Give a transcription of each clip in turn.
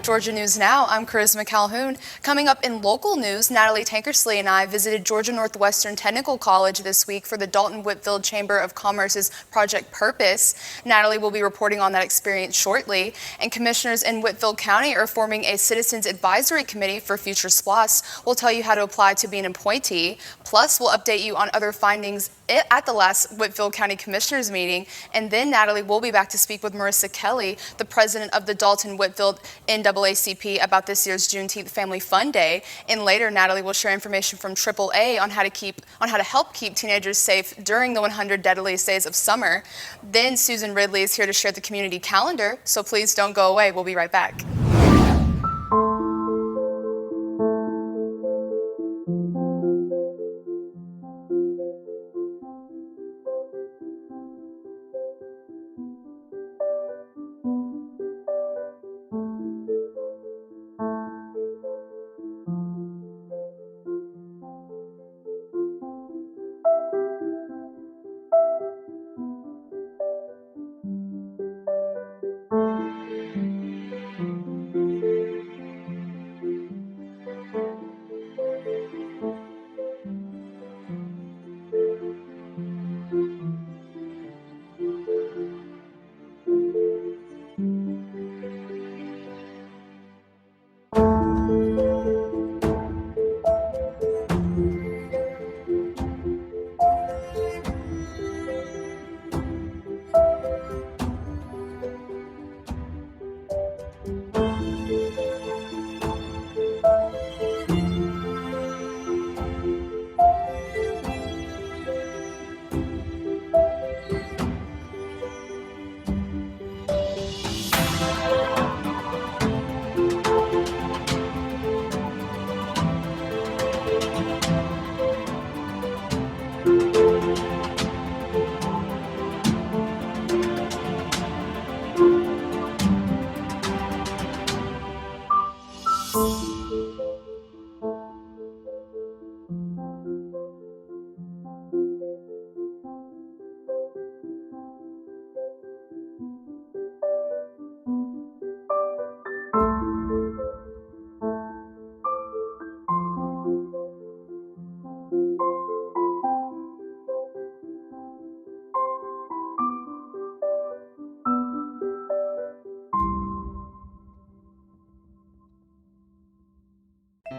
North Georgia News Now, I'm Charisma Calhoun. Coming up in local news, Natalie Tankersley and I visited Georgia Northwestern Technical College this week for the Dalton-Whitfield Chamber of Commerce's Project Purpose. Natalie will be reporting on that experience shortly. And commissioners in Whitfield County are forming a Citizens Advisory Committee for Future SPLOST. We'll tell you how to apply to be an appointee. Plus, we'll update you on other findings at the last Whitfield County Commissioners meeting. And then Natalie will be back to speak with Marissa Kelly, the president of the Dalton-Whitfield NAACP, about this year's Juneteenth Family Fun Day. And later, Natalie will share information from AAA on how to help keep teenagers safe during the 100 deadliest days of summer. Then Susan Ridley is here to share the community calendar, so please don't go away. We'll be right back.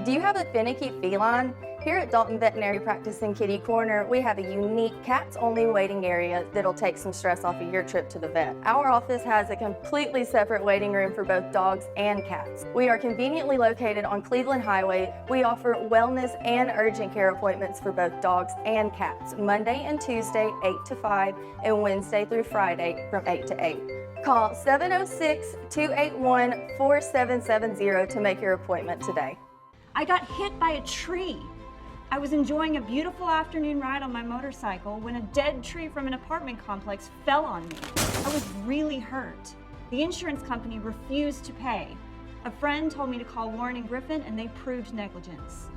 Do you have a finicky feline? Here at Dalton Veterinary Practice in Kitty Corner, we have a unique cats-only waiting area that'll take some stress off of your trip to the vet. Our office has a completely separate waiting room for both dogs and cats. We are conveniently located on Cleveland Highway. We offer wellness and urgent care appointments for both dogs and cats, Monday and Tuesday, 8 to 5, and Wednesday through Friday from 8 to 8. Call 706-281-4770 to make your appointment today. I got hit by a tree. I was enjoying a beautiful afternoon ride on my motorcycle when a dead tree from an apartment complex fell on me. I was really hurt. The insurance company refused to pay. A friend told me to call Warren & Griffin and they proved negligence.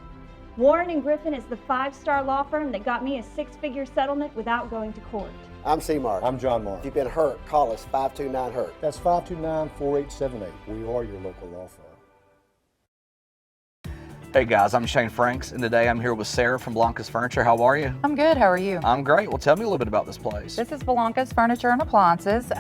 Warren & Griffin is the 5-star law firm that got me a 6-figure settlement without going to court. I'm C-Mark. I'm John Mark. If you've been hurt, call us 529-HURT. That's 529-4878. We are your local law firm. Hey guys, I'm Shane Franks, and today I'm here with Sarah from Blanca's Furniture. How are you? I'm good. How are you? I'm great. Well, tell me a little bit about this place. This is Blanca's Furniture and Appliances.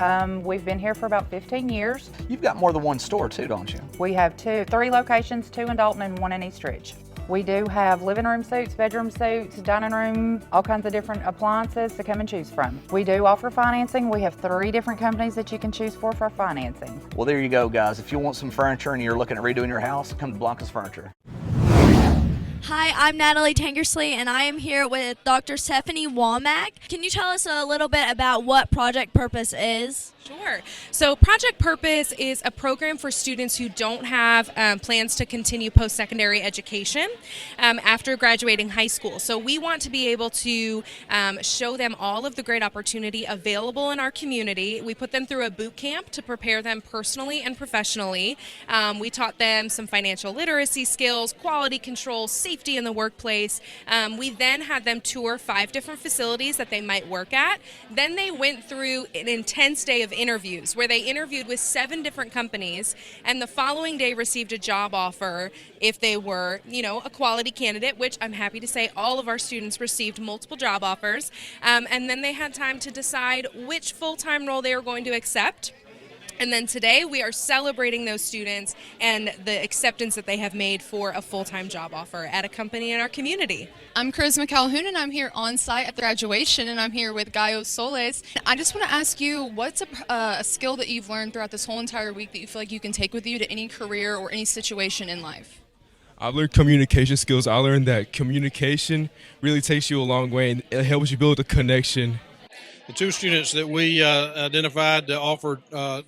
We've been here for about 15 years. You've got more than one store too, don't you? We have three locations, 2 in Dalton and 1 in East Ridge. We do have living room suites, bedroom suites, dining room, all kinds of different appliances to come and choose from. We do offer financing. We have 3 different companies that you can choose for financing. Well, there you go, guys. If you want some furniture and you're looking at redoing your house, come to Blanca's Furniture. Hi, I'm Natalie Tankersley, and I am here with Dr. Stephanie Womack. Can you tell us a little bit about what Project Purpose is? Sure. So Project Purpose is a program for students who don't have plans to continue post-secondary education after graduating high school. So we want to be able to show them all of the great opportunity available in our community. We put them through a boot camp to prepare them personally and professionally. We taught them some financial literacy skills, quality control, safety in the workplace. We then had them tour 5 different facilities that they might work at. Then they went through an intense day of interviews where they interviewed with 7 different companies and the following day received a job offer if they were, a quality candidate, which I'm happy to say all of our students received multiple job offers. And then they had time to decide which full-time role they were going to accept. And then today we are celebrating those students and the acceptance that they have made for a full-time job offer at a company in our community. I'm Charisma Calhoun, and I'm here on site at the graduation, and I'm here with Gaio Soles. I just want to ask you, what's a skill that you've learned throughout this whole entire week that you feel like you can take with you to any career or any situation in life? I learned communication skills. I learned that communication really takes you a long way, and it helps you build a connection. The 2 students that we identified to offer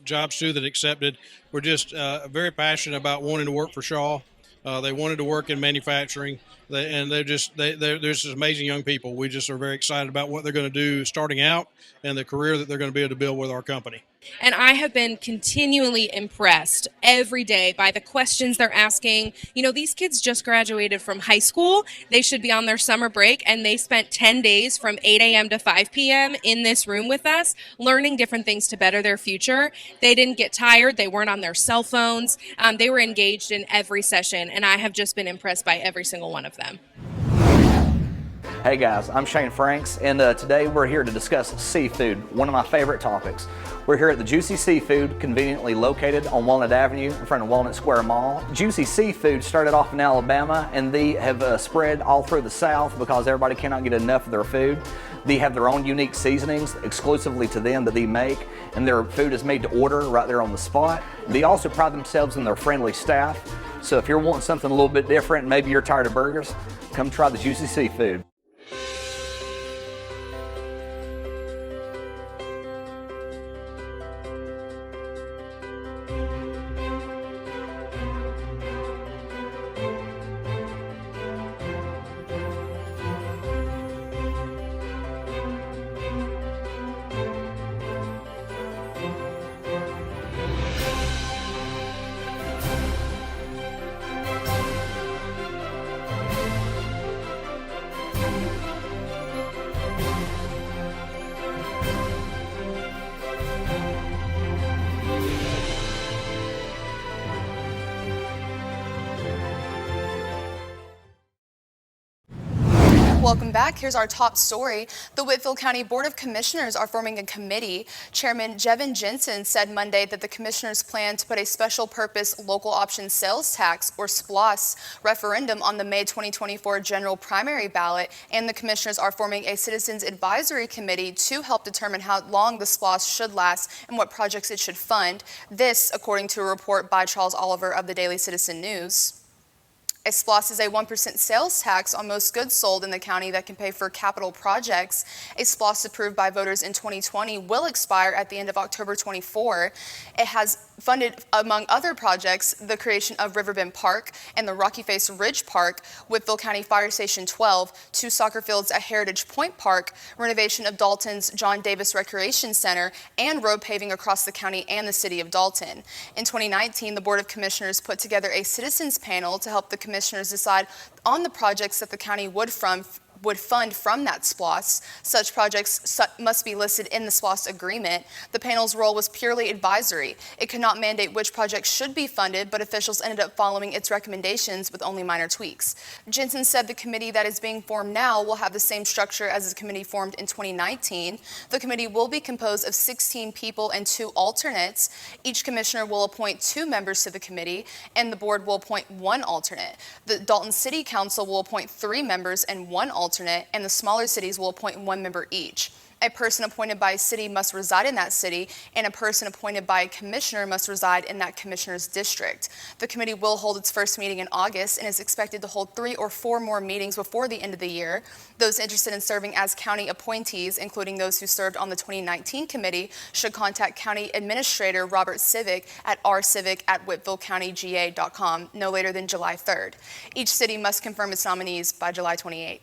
jobs to that accepted were just very passionate about wanting to work for Shaw. They wanted to work in manufacturing, they're just amazing young people. We just are very excited about what they're going to do starting out and the career that they're going to be able to build with our company. And I have been continually impressed every day by the questions they're asking. These kids just graduated from high school. They should be on their summer break, and they spent 10 days from 8 a.m. to 5 p.m. in this room with us, learning different things to better their future. They didn't get tired. They weren't on their cell phones. They were engaged in every session, and I have just been impressed by every single one of them. Hey guys, I'm Shane Franks, and today we're here to discuss seafood, one of my favorite topics. We're here at the Juicy Seafood, conveniently located on Walnut Avenue in front of Walnut Square Mall. Juicy Seafood started off in Alabama, and they have spread all through the South because everybody cannot get enough of their food. They have their own unique seasonings exclusively to them that they make, and their food is made to order right there on the spot. They also pride themselves in their friendly staff, so if you're wanting something a little bit different, maybe you're tired of burgers, come try the Juicy Seafood. Welcome back. Here's our top story. The Whitfield County Board of Commissioners are forming a committee. Chairman Jevin Jensen said Monday that the commissioners plan to put a special purpose local option sales tax, or SPLOS, referendum on the May 2024 general primary ballot, and the commissioners are forming a citizens advisory committee to help determine how long the SPLOS should last and what projects it should fund. This, according to a report by Charles Oliver of the Daily Citizen News. A SPLOS is a 1% sales tax on most goods sold in the county that can pay for capital projects. A SPLOS approved by voters in 2020 will expire at the end of October 24. It has funded, among other projects, the creation of Riverbend Park and the Rocky Face Ridge Park, Whitfield County Fire Station 12, 2 soccer fields at Heritage Point Park, renovation of Dalton's John Davis Recreation Center, and road paving across the county and the city of Dalton. In 2019, the Board of Commissioners put together a citizens panel to help the commissioners decide on the projects that the county would fund from that SPLOS. Such projects must be listed in the SPLOS agreement. The panel's role was purely advisory. It could not mandate which projects should be funded, but officials ended up following its recommendations with only minor tweaks. Jensen said the committee that is being formed now will have the same structure as the committee formed in 2019. The committee will be composed of 16 people and 2 alternates. Each commissioner will appoint 2 members to the committee, and the board will appoint 1 alternate. The Dalton City Council will appoint 3 members and 1 alternate, and the smaller cities will appoint 1 member each. A person appointed by a city must reside in that city, and a person appointed by a commissioner must reside in that commissioner's district. The committee will hold its first meeting in August and is expected to hold 3 or 4 more meetings before the end of the year. Those interested in serving as county appointees, including those who served on the 2019 committee, should contact County Administrator Robert Civic at rcivic@whitfieldcountyga.com no later than July 3rd. Each city must confirm its nominees by July 28th.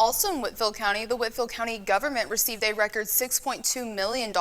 Also in Whitfield County, the Whitfield County government received a record $6.2 million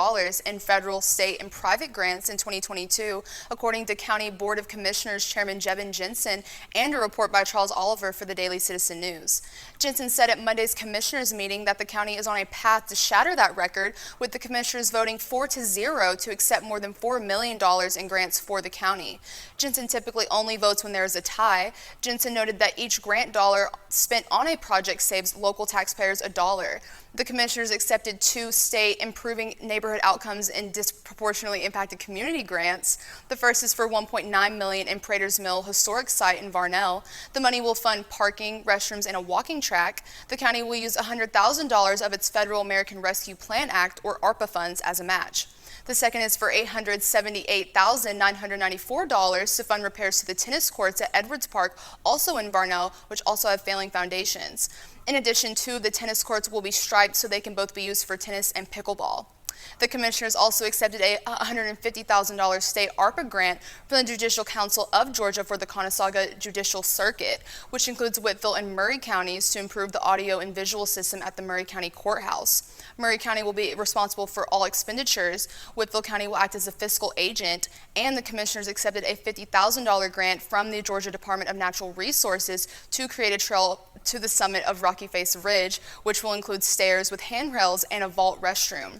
in federal, state, and private grants in 2022, according to County Board of Commissioners Chairman Jevin Jensen and a report by Charles Oliver for the Daily Citizen News. Jensen said at Monday's commissioners meeting that the county is on a path to shatter that record, with the commissioners voting 4-0 to accept more than $4 million in grants for the county. Jensen typically only votes when there is a tie. Jensen noted that each grant dollar spent on a project saves local taxpayers $1. The commissioners accepted 2 state improving neighborhood outcomes in disproportionately impacted community grants. The first is for $1.9 million in Prater's Mill historic site in Varnell. The money will fund parking, restrooms, and a walking track. The county will use $100,000 of its Federal American Rescue Plan Act, or ARPA funds, as a match. The second is for $878,994 to fund repairs to the tennis courts at Edwards Park, also in Varnell, which also have failing foundations. In addition, 2 of the tennis courts will be striped so they can both be used for tennis and pickleball. The commissioners also accepted a $150,000 state ARPA grant from the Judicial Council of Georgia for the Conasauga Judicial Circuit, which includes Whitfield and Murray counties, to improve the audio and visual system at the Murray County Courthouse. Murray County will be responsible for all expenditures. Whitfield County will act as a fiscal agent, and the commissioners accepted a $50,000 grant from the Georgia Department of Natural Resources to create a trail to the summit of Rocky Face Ridge, which will include stairs with handrails and a vault restroom.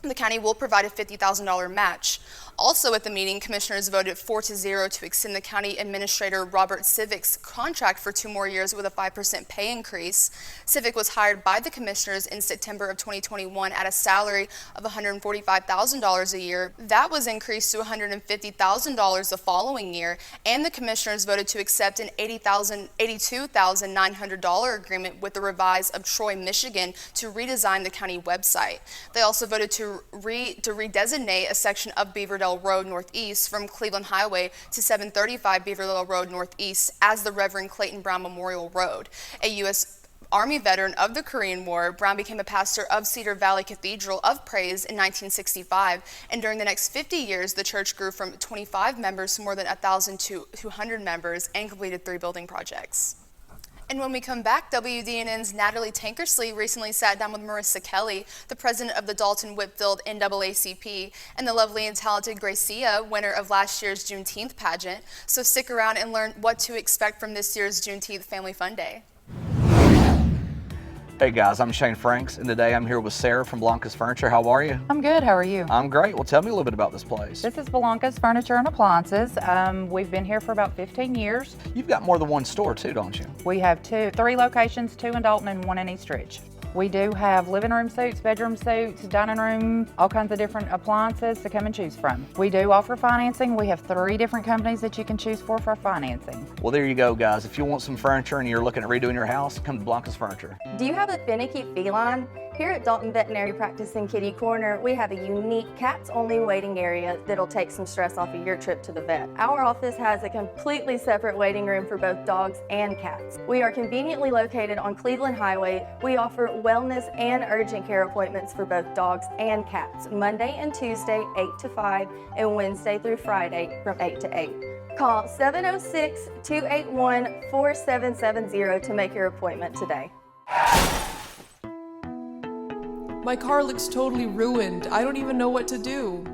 The county will provide a $50,000 match. Also at the meeting, commissioners voted 4-0 to extend the county administrator Robert Civic's contract for 2 more years with a 5% pay increase. Civic was hired by the commissioners in September of 2021 at a salary of $145,000 a year. That was increased to $150,000 the following year, and the commissioners voted to accept an $82,900 agreement with the Revise of Troy, Michigan to redesign the county website. They also voted to redesignate a section of Beaverdale Road Northeast from Cleveland Highway to 735 Beaverdale Road Northeast as the Reverend Clayton Brown Memorial Road. A U.S. Army veteran of the Korean War, Brown became a pastor of Cedar Valley Cathedral of Praise in 1965, and during the next 50 years, the church grew from 25 members to more than 1,200 members and completed 3 building projects. And when we come back, WDNN's Natalie Tankersley recently sat down with Marissa Kelly, the president of the Dalton-Whitfield NAACP, and the lovely and talented Gracia, winner of last year's Juneteenth pageant. So stick around and learn what to expect from this year's Juneteenth Family Fun Day. Hey guys, I'm Shane Franks, and today I'm here with Sarah from Blanca's Furniture. How are you? I'm good. How are you? I'm great. Well, tell me a little bit about this place. This is Blanca's Furniture and Appliances. We've been here for about 15 years. You've got more than one store too, don't you? We have 3 locations, 2 in Dalton and 1 in East Ridge. We do have living room suites, bedroom suites, dining room, all kinds of different appliances to come and choose from. We do offer financing. We have 3 different companies that you can choose for financing. Well, there you go, guys. If you want some furniture and you're looking at redoing your house, come to Blanca's Furniture. Do you have a finicky feline? Here at Dalton Veterinary Practice in Kitty Corner, we have a unique cats-only waiting area that'll take some stress off of your trip to the vet. Our office has a completely separate waiting room for both dogs and cats. We are conveniently located on Cleveland Highway. We offer wellness and urgent care appointments for both dogs and cats, Monday and Tuesday, 8 to 5, and Wednesday through Friday from 8 to 8. Call 706-281-4770 to make your appointment today. My car looks totally ruined. I don't even know what to do.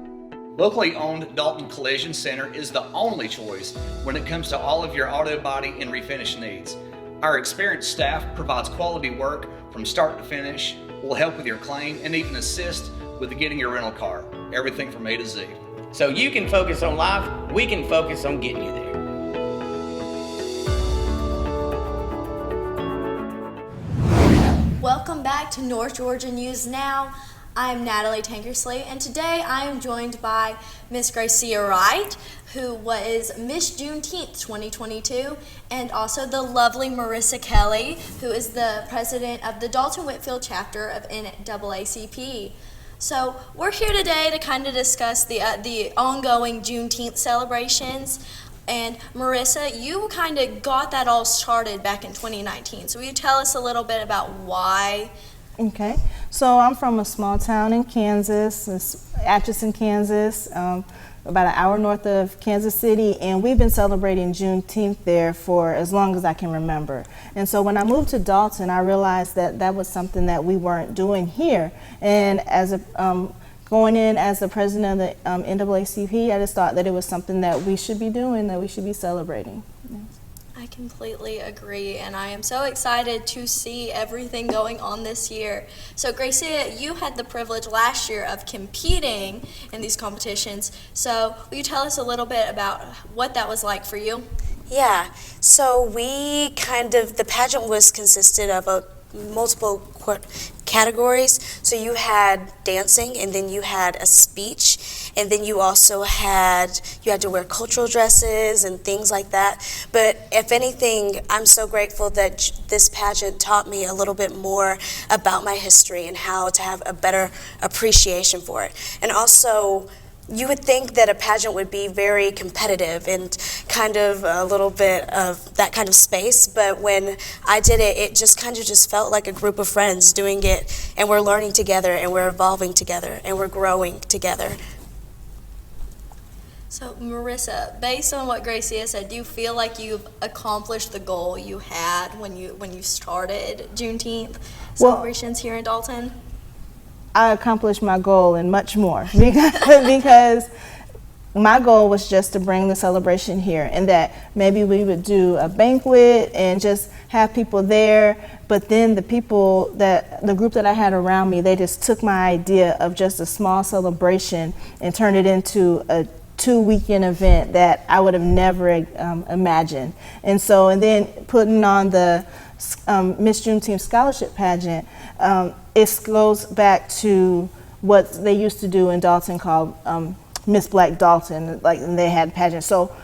Locally owned Dalton Collision Center is the only choice when it comes to all of your auto body and refinish needs. Our experienced staff provides quality work from start to finish, will help with your claim, and even assist with getting your rental car. Everything from A to Z. So you can focus on life, we can focus on getting you there. Welcome back to North Georgia News Now. I'm Natalie Tankersley, and today I am joined by Miss Gracia Wright, who was Miss Juneteenth 2022, and also the lovely Marissa Kelly, who is the president of the Dalton-Whitfield chapter of NAACP. So we're here today to kind of discuss the ongoing Juneteenth celebrations. And Marissa, you kind of got that all started back in 2019. So will you tell us a little bit about why? Okay, so I'm from a small town in Kansas, Atchison, Kansas. about an hour north of Kansas City, and we've been celebrating Juneteenth there for as long as I can remember. And so when I moved to Dalton, I realized that that was something that we weren't doing here. And as a going in as the president of the NAACP, I just thought that it was something that we should be doing, that we should be celebrating. I completely agree, and I am so excited to see everything going on this year. So Gracia, you had the privilege last year of competing in these competitions. So will you tell us a little bit about what that was like for you? Yeah, so the pageant was consisted of multiple categories. So you had dancing, and then you had a speech, and then you also had to wear cultural dresses and things like that. But if anything, I'm so grateful that this pageant taught me a little bit more about my history and how to have a better appreciation for it. And also, you would think that a pageant would be very competitive and kind of a little bit of that kind of space, but when I did it, it just kind of just felt like a group of friends doing it, and we're learning together, and we're evolving together, and we're growing together. So Marissa, based on what Gracia said, do you feel like you've accomplished the goal you had when you started Juneteenth celebrations here in Dalton? I accomplished my goal and much more because my goal was just to bring the celebration here, and that maybe we would do a banquet and just have people there. But then the group that I had around me, they just took my idea of just a small celebration and turned it into a 2-weekend event that I would have never imagined. And then putting on the Miss Juneteenth Scholarship Pageant, it goes back to what they used to do in Dalton called Miss Black Dalton, and they had pageants. So,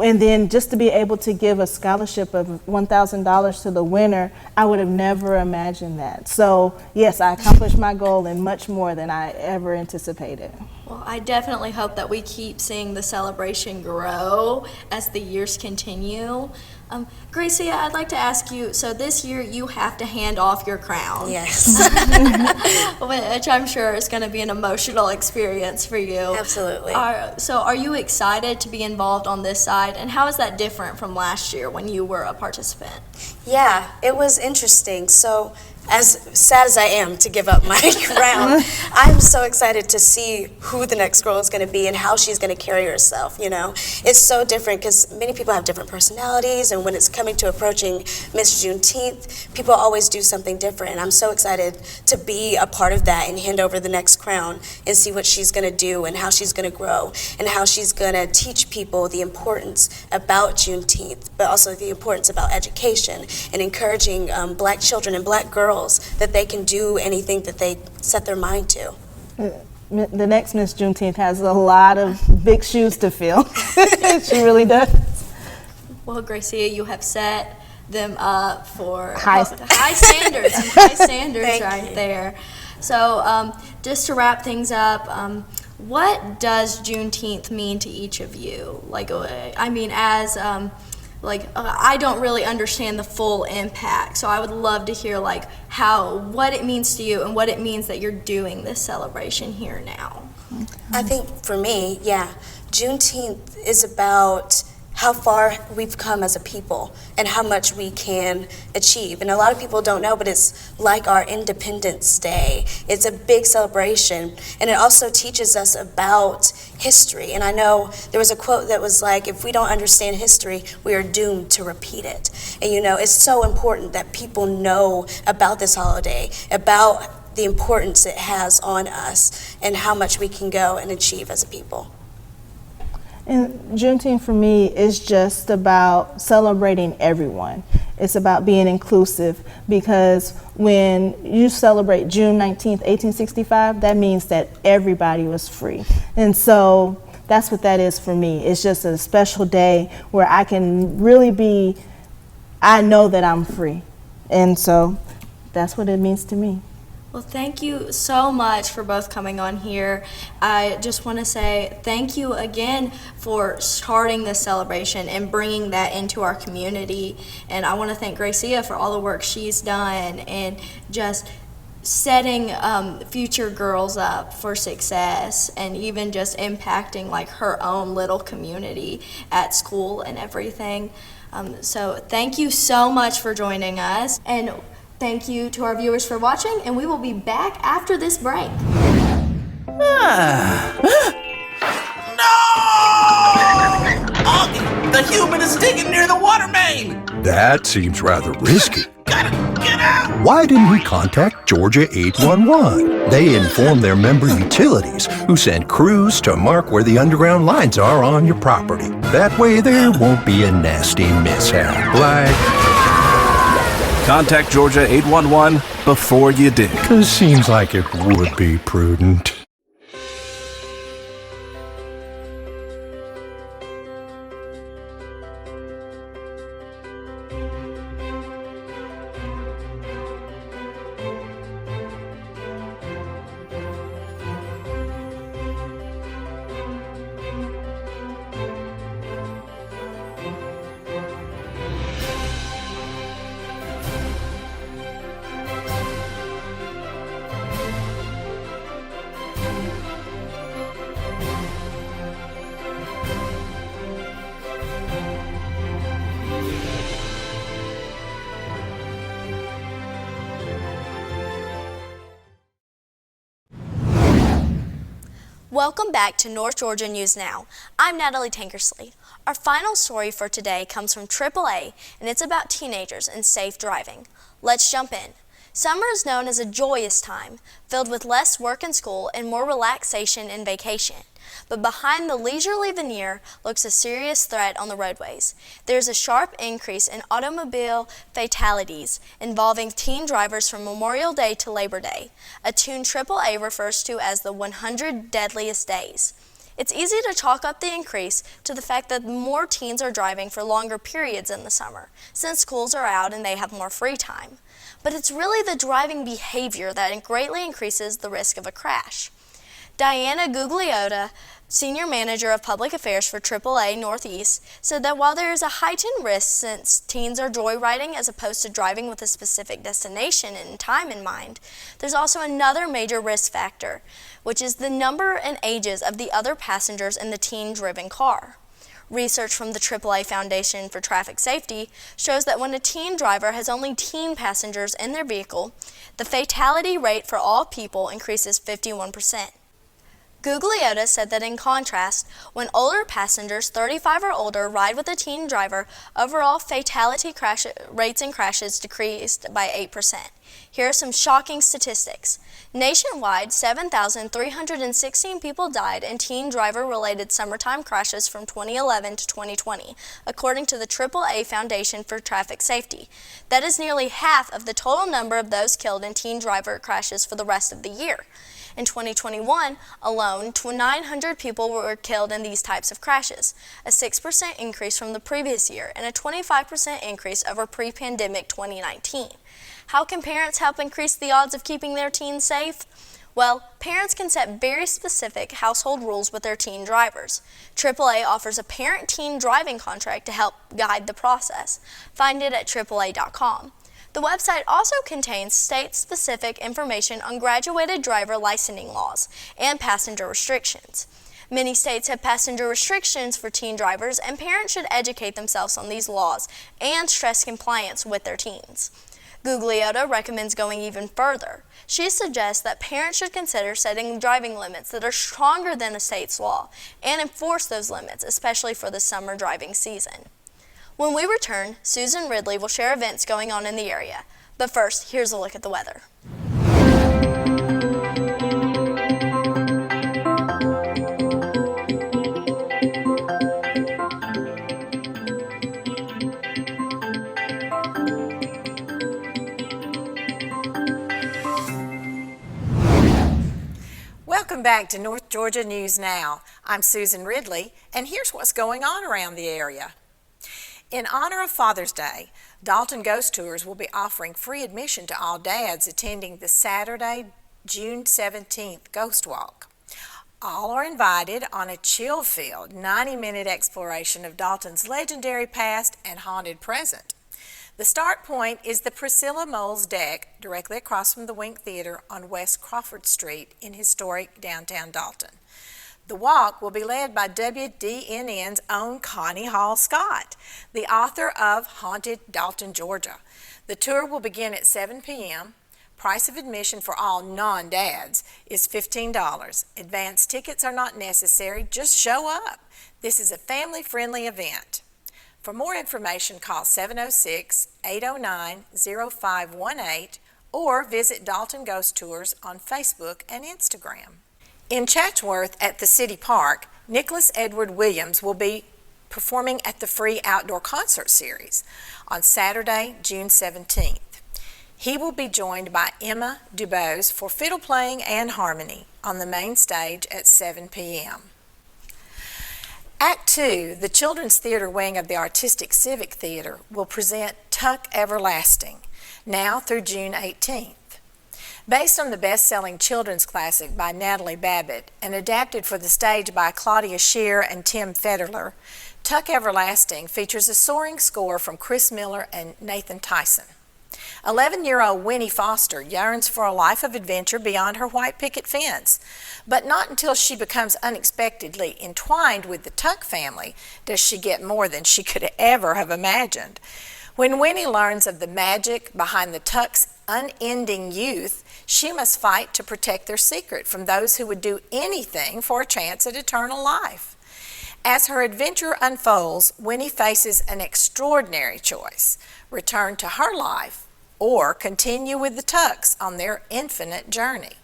and then just to be able to give a scholarship of $1,000 to the winner, I would have never imagined that. So yes, I accomplished my goal and much more than I ever anticipated. Well, I definitely hope that we keep seeing the celebration grow as the years continue. Gracia, I'd like to ask you, so this year you have to hand off your crown. Yes. Which I'm sure is going to be an emotional experience for you. Absolutely. So are you excited to be involved on this side, and how is that different from last year when you were a participant? Yeah, it was interesting. So as sad as I am to give up my crown, I'm so excited to see who the next girl is going to be and how she's going to carry herself, you know. It's so different because many people have different personalities, and when it's coming to approaching Miss Juneteenth, people always do something different. And I'm so excited to be a part of that and hand over the next crown and see what she's going to do and how she's going to grow and how she's going to teach people the importance about Juneteenth, but also the importance about education and encouraging Black children and Black girls that they can do anything that they set their mind to. The next Miss Juneteenth has a lot of big shoes to fill. She really does. Well, Gracia, you have set them up for high standards, high standards right there. So just to wrap things up, what does Juneteenth mean to each of you? Like, I mean, as I don't really understand the full impact, so I would love to hear what it means to you and what it means that you're doing this celebration here now. I think for me, Juneteenth is about how far we've come as a people and how much we can achieve. And a lot of people don't know, but it's like our Independence Day. It's a big celebration, and it also teaches us about history. And I know there was a quote that was like, if we don't understand history, we are doomed to repeat it. And you know, it's so important that people know about this holiday, about the importance it has on us, and how much we can go and achieve as a people. And Juneteenth for me is just about celebrating everyone. It's about being inclusive, because when you celebrate June 19th, 1865, that means that everybody was free. And so that's what that is for me. It's just a special day where I can really I know that I'm free. And so that's what it means to me. Well, thank you so much for both coming on here. I just want to say thank you again for starting this celebration and bringing that into our community. And I want to thank Gracia for all the work she's done and just setting future girls up for success, and even just impacting like her own little community at school and everything. So thank you so much for joining us, and thank you to our viewers for watching, and we will be back after this break. No! The human is digging near the water main! That seems rather risky. Gotta get out! Why didn't we contact Georgia 811? They inform their member utilities, who send crews to mark where the underground lines are on your property. That way there won't be a nasty mishap, like... Contact Georgia 811 before you dig. 'Cause seems like it would be prudent. Welcome back to North Georgia News Now. I'm Natalie Tankersley. Our final story for today comes from AAA, and it's about teenagers and safe driving. Let's jump in. Summer is known as a joyous time, filled with less work and school and more relaxation and vacation. But behind the leisurely veneer lurks a serious threat on the roadways. There's a sharp increase in automobile fatalities involving teen drivers from Memorial Day to Labor Day, a tune AAA refers to as the 100 deadliest days. It's easy to chalk up the increase to the fact that more teens are driving for longer periods in the summer, since schools are out and they have more free time. But it's really the driving behavior that greatly increases the risk of a crash. Diana Gugliotta, Senior Manager of Public Affairs for AAA Northeast, said that while there is a heightened risk since teens are joyriding as opposed to driving with a specific destination and time in mind, there's also another major risk factor, which is the number and ages of the other passengers in the teen-driven car. Research from the AAA Foundation for Traffic Safety shows that when a teen driver has only teen passengers in their vehicle, the fatality rate for all people increases 51%. Gugliotta said that in contrast, when older passengers 35 or older ride with a teen driver, overall fatality rates and crashes decreased by 8%. Here are some shocking statistics. Nationwide, 7,316 people died in teen driver-related summertime crashes from 2011 to 2020, according to the AAA Foundation for Traffic Safety. That is nearly half of the total number of those killed in teen driver crashes for the rest of the year. In 2021 alone, 900 people were killed in these types of crashes, a 6% increase from the previous year and a 25% increase over pre-pandemic 2019. How can parents help increase the odds of keeping their teens safe? Well, parents can set very specific household rules with their teen drivers. AAA offers a parent-teen driving contract to help guide the process. Find it at AAA.com. The website also contains state-specific information on graduated driver licensing laws and passenger restrictions. Many states have passenger restrictions for teen drivers, and parents should educate themselves on these laws and stress compliance with their teens. Gugliotta recommends going even further. She suggests that parents should consider setting driving limits that are stronger than a state's law and enforce those limits, especially for the summer driving season. When we return, Susan Ridley will share events going on in the area. But first, here's a look at the weather. Welcome back to North Georgia News Now. I'm Susan Ridley, and here's what's going on around the area. In honor of Father's Day, Dalton Ghost Tours will be offering free admission to all dads attending the Saturday, June 17th Ghost Walk. All are invited on a chill-filled 90-minute exploration of Dalton's legendary past and haunted present. The start point is the Priscilla Moles deck directly across from the Wink Theater on West Crawford Street in historic downtown Dalton. The walk will be led by WDNN's own Connie Hall Scott, the author of Haunted Dalton, Georgia. The tour will begin at 7 p.m. Price of admission for all non-dads is $15. Advance tickets are not necessary, just show up. This is a family-friendly event. For more information, call 706-809-0518 or visit Dalton Ghost Tours on Facebook and Instagram. In Chatsworth at the City Park, Nicholas Edward Williams will be performing at the free outdoor concert series on Saturday, June 17th. He will be joined by Emma Dubose for fiddle playing and harmony on the main stage at 7 p.m. Act 2, the Children's Theater wing of the Artistic Civic Theater, will present Tuck Everlasting, now through June 18th. Based on the best-selling children's classic by Natalie Babbitt and adapted for the stage by Claudia Scheer and Tim Federler, Tuck Everlasting features a soaring score from Chris Miller and Nathan Tyson. 11-year-old Winnie Foster yearns for a life of adventure beyond her white picket fence, but not until she becomes unexpectedly entwined with the Tuck family does she get more than she could ever have imagined. When Winnie learns of the magic behind the Tuck's unending youth, she must fight to protect their secret from those who would do anything for a chance at eternal life. As her adventure unfolds, Winnie faces an extraordinary choice: return to her life or continue with the Tucks on their infinite journey.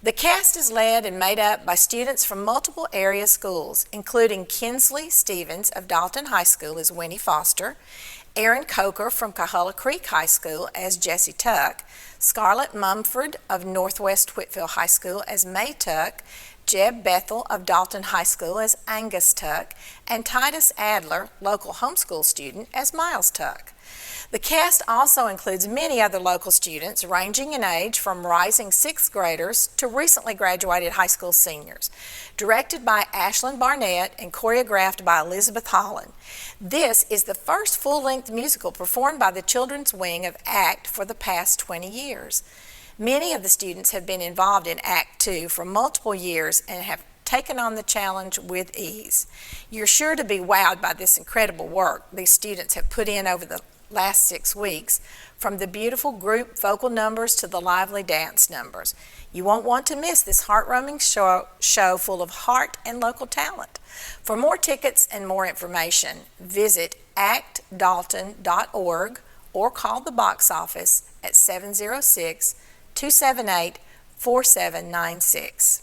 The cast is led and made up by students from multiple area schools, including Kinsley Stevens of Dalton High School as Winnie Foster, Aaron Coker from Coahulla Creek High School as Jessie Tuck, Scarlett Mumford of Northwest Whitfield High School as May Tuck, Jeb Bethel of Dalton High School as Angus Tuck, and Titus Adler, local homeschool student, as Miles Tuck. The cast also includes many other local students ranging in age from rising sixth graders to recently graduated high school seniors. Directed by Ashlyn Barnett and choreographed by Elizabeth Holland. This is the first full-length musical performed by the children's wing of ACT for the past 20 years. Many of the students have been involved in Act 2 for multiple years and have taken on the challenge with ease. You're sure to be wowed by this incredible work these students have put in over the last 6 weeks, from the beautiful group vocal numbers to the lively dance numbers. You won't want to miss this heart-warming show full of heart and local talent. For more tickets and more information, visit actdalton.org or call the box office at 706-278-4796.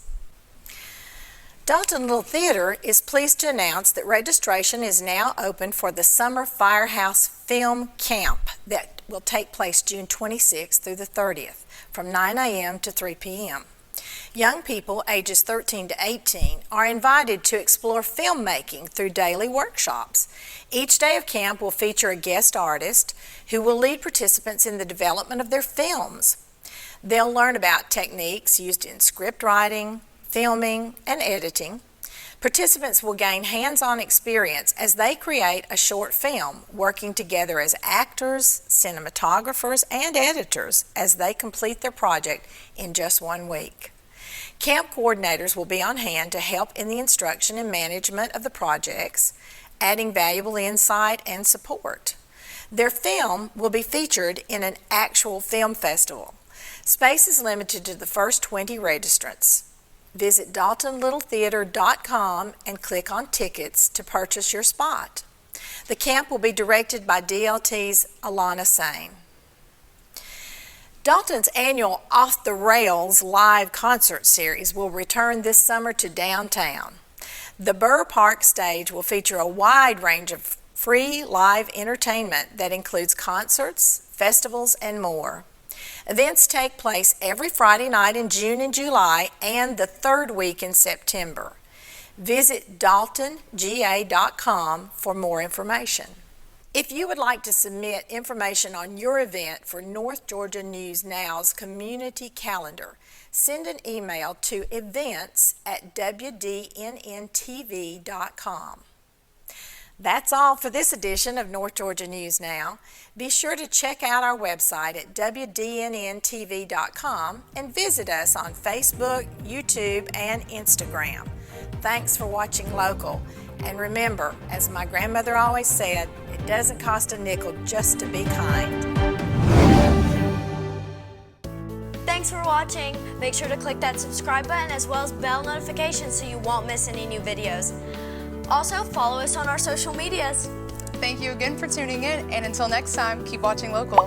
Dalton Little Theater is pleased to announce that registration is now open for the Summer Firehouse Film Camp that will take place June 26th through the 30th from 9 a.m. to 3 p.m. Young people ages 13 to 18 are invited to explore filmmaking through daily workshops. Each day of camp will feature a guest artist who will lead participants in the development of their films. They'll learn about techniques used in script writing, filming, and editing. Participants will gain hands-on experience as they create a short film, working together as actors, cinematographers, and editors as they complete their project in just 1 week. Camp coordinators will be on hand to help in the instruction and management of the projects, adding valuable insight and support. Their film will be featured in an actual film festival. Space is limited to the first 20 registrants. Visit DaltonLittleTheater.com and click on Tickets to purchase your spot. The camp will be directed by DLT's Alana Sane. Dalton's annual Off the Rails live concert series will return this summer to downtown. The Burr Park stage will feature a wide range of free live entertainment that includes concerts, festivals, and more. Events take place every Friday night in June and July and the third week in September. Visit daltonga.com for more information. If you would like to submit information on your event for North Georgia News Now's community calendar, send an email to events@wdnntv.com. That's all for this edition of North Georgia News Now. Be sure to check out our website at WDNNTV.com and visit us on Facebook, YouTube, and Instagram. Thanks for watching local. And remember, as my grandmother always said, it doesn't cost a nickel just to be kind. Thanks for watching. Make sure to click that subscribe button as well as bell notifications so you won't miss any new videos. Also, follow us on our social medias. Thank you again for tuning in, and until next time, keep watching local.